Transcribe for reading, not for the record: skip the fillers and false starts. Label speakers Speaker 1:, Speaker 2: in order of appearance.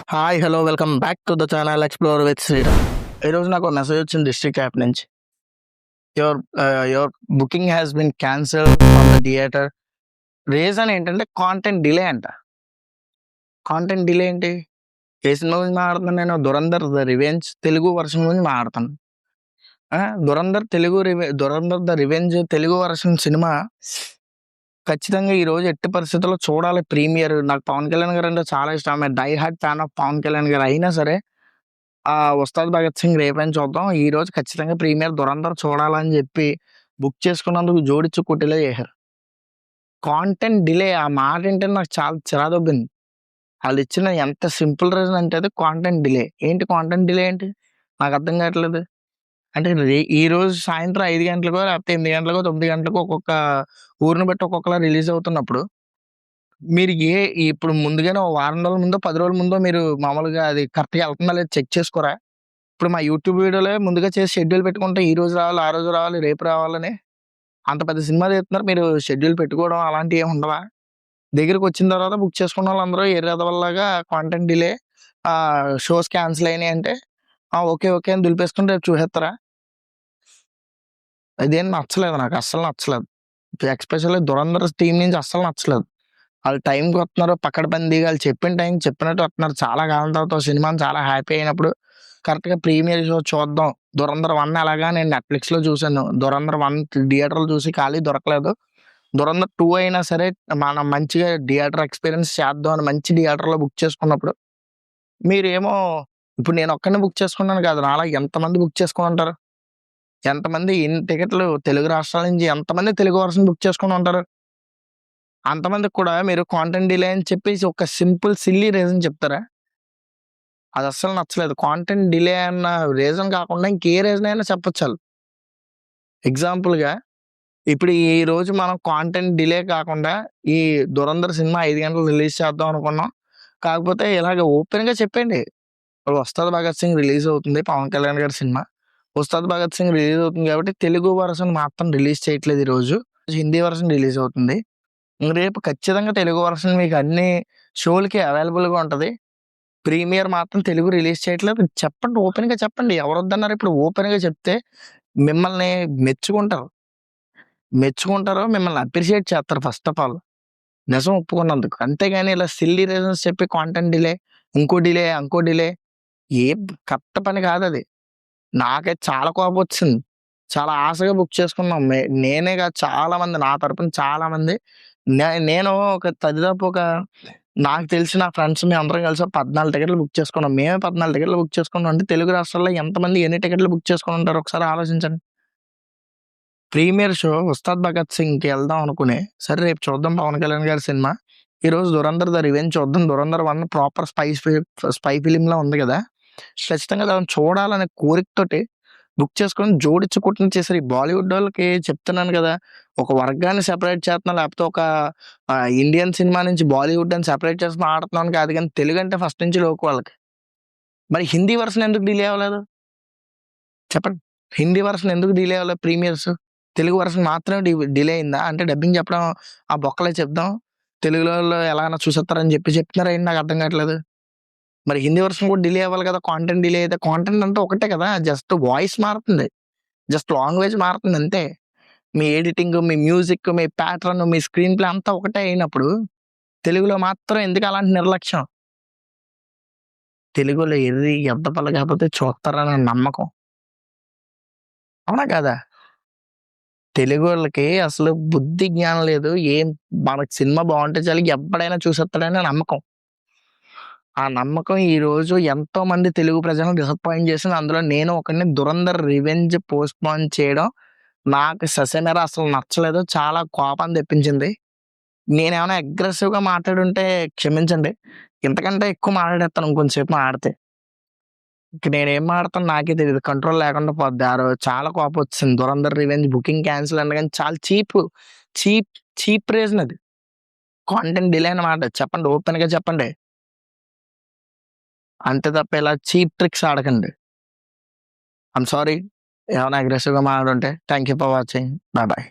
Speaker 1: Hi hello welcome back to the channel explore with Sriram. ఈరోజు నాకు message వచ్చింది district app నుంచి. Your booking has been cancel from the theatre. Reason ఏంటంటే content delay అంట. Content delay ఏంటి? ఏ cinema గురించి మాట్లాడుతున్నాను నేను? Dhurandhar the revenge Telugu version గురించి మాట్లాడుతాను. Dhurandhar the revenge Telugu version cinema ఖచ్చితంగా ఈ రోజు ఎట్టి పరిస్థితుల్లో చూడాలి. ప్రీమియర్ నాకు పవన్ కళ్యాణ్ గారు అంటే చాలా ఇష్టం. Die hard fan of Pawan Kalyan గారు అయినా సరే ఉస్తాద్ భగత్ సింగ్ రేపని చూద్దాం. ఈ రోజు ఖచ్చితంగా ప్రీమియర్ దురంధర్ చూడాలని చెప్పి బుక్ చేసుకున్నందుకు జోడించి కుట్టిలా చేశారు. కాంటెంట్ డిలే ఆ మాట ఏంటంటే నాకు చాలా చిరాదొబ్బింది. వాళ్ళు ఇచ్చిన ఎంత సింపుల్ రీజన్ అంటే అది కాంటెంట్ డిలే. ఏంటి కాంటెంట్ డిలే ఏంటి? నాకు అర్థం కావట్లేదు. అంటే ఈ రోజు సాయంత్రం 5 గంటలకో లేకపోతే 8 గంటలకో 9 గంటలకో ఒక్కొక్క ఊరిని బట్టి ఒక్కొక్కలా రిలీజ్ అవుతున్నప్పుడు మీరు ఇప్పుడు ముందుగానే ఓ వారం రోజుల ముందో 10 రోజుల ముందో మీరు మామూలుగా అది కరెక్ట్‌గా ఎళ్తుందా లేదా చెక్ చేసుకోరా? ఇప్పుడు మా యూట్యూబ్ వీడియోలే ముందుగా చేసి షెడ్యూల్ పెట్టుకుంటే ఈ రోజు రావాలి, ఆ రోజు రావాలి, రేపు రావాలని. అంత పెద్ద సినిమా తీస్తున్నారు. మీరు షెడ్యూల్ పెట్టుకోవడం అలాంటివి ఏమి ఉండవా? దగ్గరికొచ్చిన తర్వాత బుక్ చేసుకున్నోళ్ళందరూ ఎర్రెదవల్లాగా కాంటెంట్ డిలే షోస్ క్యాన్సిల్ అయినాయి అంటే ఓకే. ఓకే అని దులిపేసుకొని రేపు చూసేస్తారా? ఇదేం నచ్చలేదు నాకు. అస్సలు నచ్చలేదు. ఎస్పెషల్లీ 'దురంధర్' టీమ్ నుంచి అస్సలు నచ్చలేదు. ఆళ్ళు టైంకి వస్తున్నారు. పకడ్బందీగా ఆళ్ళు చెప్పిన టైంకి చెప్పినట్టు వస్తున్నారు. చాలా కాలం తర్వాత ఓ సినిమాని చాలా హ్యాపీ అయినప్పుడు కరెక్ట్‌గా ప్రీమియర్ షో చూద్దాం. 'దురంధర్ 1' ఎలాగా నేను నెట్‌ఫ్లిక్స్‌లో చూసాను. 'దురంధర్ 1' థియేటర్‌లో చూసి ఖాళీ దొరకలేదు. 'దురంధర్ 2' అయినా సరే మనం మంచిగా థియేటర్ ఎక్స్‌పీరియన్స్ చేద్దాం అని మంచి థియేటర్‌లో బుక్ చేసుకున్నప్పుడు మీరేమో ఇప్పుడు నేనొక్కడినే బుక్ చేసుకున్నాను కాదు. నాలాగా ఎంతమంది బుక్ చేసుకొని ఉంటారు? ఎంతమంది ఎన్ని టికెట్లు తెలుగు రాష్ట్రాల నుంచి ఎంతమంది తెలుగు వర్షన్ బుక్ చేసుకొని ఉంటారు? అంతమందికి కూడా మీరు కాంటెంట్ డిలే అని చెప్పేసి ఒక సింపుల్ సిల్లీ రీజన్ చెప్తారా? అది అస్సలు నచ్చలేదు. కాంటెంట్ డిలే అన్న రీజన్ కాకుండా ఇంకే రీజన్ అయినా చెప్పొచ్చాళ్ళు. ఎగ్జాంపుల్‌గా ఇప్పుడు ఈ రోజు మనం కాంటెంట్ డిలే కాకుండా ఈ 'దురంధర్' సినిమా 5 గంటలకు రిలీజ్ చేద్దాం అనుకున్నాం. కాకపోతే ఇలాగ ఓపెన్‌గా చెప్పేయండి. ఇప్పుడు 'ఉస్తాద్ భగత్ సింగ్' రిలీజ్ అవుతుంది. పవన్ కళ్యాణ్ గారి సినిమా. 'ఉస్తాద్ భగత్ సింగ్' రిలీజ్ అవుతుంది కాబట్టి తెలుగు వర్షన్ మాత్రం రిలీజ్ చేయట్లేదు ఈరోజు. హిందీ వర్షన్ రిలీజ్ అవుతుంది. రేపు ఖచ్చితంగా తెలుగు వర్షన్ మీకు అన్ని షోలకి అవైలబుల్‌గా ఉంటది. ప్రీమియర్ మాత్రం తెలుగు రిలీజ్ చేయట్లేదు. చెప్పండి. ఓపెన్‌గా చెప్పండి. ఎవరొద్దన్నారు? ఇప్పుడు ఓపెన్‌గా చెప్తే మిమ్మల్ని మెచ్చుకుంటారు. మిమ్మల్ని అప్రిషియేట్ చేస్తారు ఫస్ట్ ఆఫ్ ఆల్. నిజం ఒప్పుకున్నందుకు. అంతేగాని ఇలా సిల్లీ రీజన్స్ చెప్పి కాంటెంట్ డిలే, ఇంకో డిలే ఏం కరెక్ట్ పని కాదది. నాకైతే చాలా కోపమొచ్చింది. చాలా ఆశగా బుక్ చేసుకున్నాం. నేనే కాదు చాలామంది నా తరపున చాలామంది నేను ఒక దరిదాపు ఒక నాకు తెలిసిన ఫ్రెండ్స్ మేమందరం కలిసి ఒక 14 టికెట్లు బుక్ చేసుకున్నాం. మేమే 14 టికెట్లు బుక్ చేసుకున్నాం అంటే తెలుగు రాష్ట్రాల్లో ఎంతమంది ఎన్ని టికెట్లు బుక్ చేసుకొని ఉంటారో ఒకసారి ఆలోచించండి. ప్రీమియర్ షో 'ఉస్తాద్ భగత్ సింగ్‌కి' ఎళ్దాం అనుకుని, సరే రేపు చూద్దాం పవన్ కళ్యాణ్ గారి సినిమా. ఈరోజు 'దురంధర్ ద రివెంజ్' చూద్దాం. 'దురంధర్ 1' ప్రాపర్ స్పై ఫిల్మ్‌లా ఉంది గదా! ఖచ్చితంగా దాన్ని చూడాలనే కోరికతోటి బుక్ చేసుకొని జోడించి కుట్టిన చేశారు. ఈ బాలీవుడ్డోళ్ళకి చెప్తున్నాను గదా! ఒక వర్గాన్ని సెపరేట్ చేస్తున్నాం. లేకపోతే ఒక ఇండియన్ సినిమా నుంచి బాలీవుడ్ అని సెపరేట్ చేసి మాట్లాడుతున్నాం కాదు గానీ, తెలుగంటే ఫస్ట్ నుంచి లోకు వాళ్ళకి. మరి హిందీ వర్షన్ ఎందుకు డిలే అవ్వలేదు? చెప్పండి. హిందీ వర్షన్ ఎందుకు డిలే అవ్వలేదు ప్రీమియర్స్? తెలుగు వర్షన్ మాత్రమే డిలే అయిందా? అంటే డబ్బింగ్ చెప్పడం ఆ బొక్కలే చెప్దాం. తెలుగులోళ్ళు ఎలాగైనా చూసేత్తారని చెప్పి చెప్తున్నారా ఏంటి నాకు అర్థం కావట్లేదు. మరి హిందీ వర్షన్ కూడా డిలే అవ్వాలి కదా! కాంటెంట్ డిలే అయితే కాంటెంట్ అంతా ఒకటే కదా! జస్ట్ వాయిస్ మారుతుంది. జస్ట్ లాంగ్వేజ్ మారుతుంది అంతే. మీ ఎడిటింగ్, మీ మ్యూజిక్, మీ ప్యాటర్న్, మీ స్క్రీన్ ప్లే అంతా ఒకటే అయినప్పుడు తెలుగులో మాత్రం ఎందుకు అలాంటి నిర్లక్ష్యం? తెలుగులో ఎర్రి ఎద్దపల్ల కాకపోతే చూస్తారన్న నమ్మకం. అవునా కాదా? తెలుగోళ్ళకి అసలు బుద్ధి, జ్ఞానం లేదు. మనకి సినిమా బావుంటే చాలు ఎవ్వడైనా చూసేత్తాడనే నమ్మకం. ఆ నమ్మకం ఈరోజు ఎంతోమంది తెలుగు ప్రజలను డిసప్పాయింట్ చేసింది. అందులో నేను ఒకడిని. 'దురంధర్ రివెంజ్' పోస్ట్‌పోన్ చేయడం నాకు ససేమిరా అసలు నచ్చలేదు. చాలా కోపాన్ని తెప్పించింది. నేనేమైనా అగ్రెసివ్‌గా మాట్లాడుంటే క్షమించండి. ఇంతకంటే ఎక్కువ మాట్లాడేత్తాను ఇంకొంచెంసేపు మాట్లాడితే. ఇంక నేనేం మాట్లాడతానో నాకే తెలీదు. కంట్రోల్ లేకుండా పోద్ది. ఆ రోజు చాలా కోపమొచ్చేసింది. 'దురంధర్ రివెంజ్' బుకింగ్ క్యాన్సిల్ అనగానే చాలా చీప్, చీప్ రీజన్ అది. కాంటెంట్ డిలే అన్నమాట. చెప్పండి. ఓపెన్‌గా చెప్పండి. అంతే తప్ప ఇలా చీప్ ట్రిక్స్ ఆడకండి. I'm sorry. ఏమైనా అగ్రెసివ్‌గా మాట్లాడుంటే. Thank you for watching. Bye by.